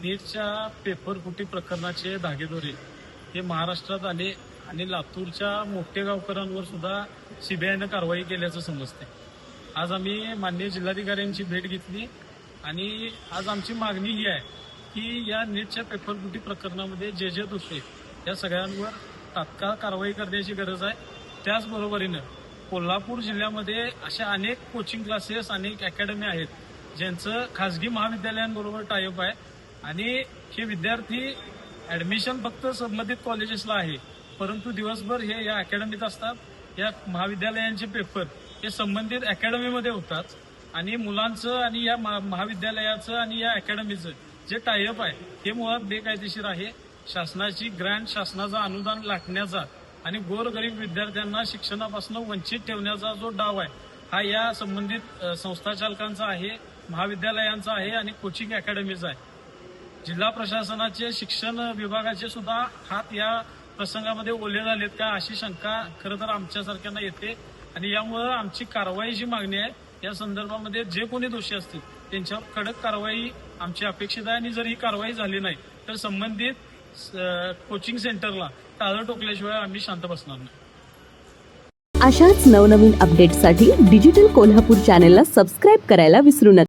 नीटच्या paper फुटी प्रकरणाचे धागेदोरे हे महाराष्ट्रात आले आणि लातूरच्या मोठे गावकऱ्यांवर सुद्धा सीबीआयनं कारवाई केल्याचं समजते. आज आम्ही माननीय जिल्हाधिकाऱ्यांची भेट घेतली आणि आज आमची मागणी ही आहे की या नीटच्या पेपर फुटी प्रकरणामध्ये जे दोषी या सगळ्यांवर तात्काळ कारवाई करण्याची गरज आहे. त्याचबरोबरीनं कोल्हापूर जिल्ह्यामध्ये अशा अनेक कोचिंग क्लासेस, अनेक अकॅडमी आहेत ज्यांचं खासगी महाविद्यालयांबरोबर टायअप आहे आणि हे विद्यार्थी ऍडमिशन फक्त संबंधित कॉलेजेसला आहे, परंतु दिवसभर हे या अकॅडमीत असतात. या महाविद्यालयांचे पेपर हे संबंधित अकॅडमीमध्ये होतात आणि मुलांचं आणि या महाविद्यालयाचं आणि या अकॅडमीचं जे टायअप आहे हे मुळात बेकायदेशीर आहे. शासनाची ग्रँट, शासनाचं अनुदान लाटण्याचा आणि गोरगरीब विद्यार्थ्यांना शिक्षणापासून वंचित ठेवण्याचा जो डाव आहे हा या संबंधित संस्था चालकांचा आहे, महाविद्यालयांचा आहे आणि कोचिंग अकॅडमीचा आहे. जिल्हा प्रशासनाचे, शिक्षण विभागाचे सुद्धा हात या प्रसंगामध्ये ओले झालेत का अशी शंका खरं तर आमच्यासारख्यांना येते आणि यामुळे आमची कारवाईची मागणी आहे. या संदर्भामध्ये जे कोणी दोषी असतील त्यांच्यावर कडक कारवाई आमची अपेक्षित आहे आणि जर ही कारवाई झाली नाही तर संबंधित कोचिंग सेंटरला टाळं टोकल्याशिवाय आम्ही शांत बसणार नाही. अशाच नवनवीन अपडेट्ससाठी डिजिटल कोल्हापूर चॅनेलला सबस्क्राईब करायला विसरू नका.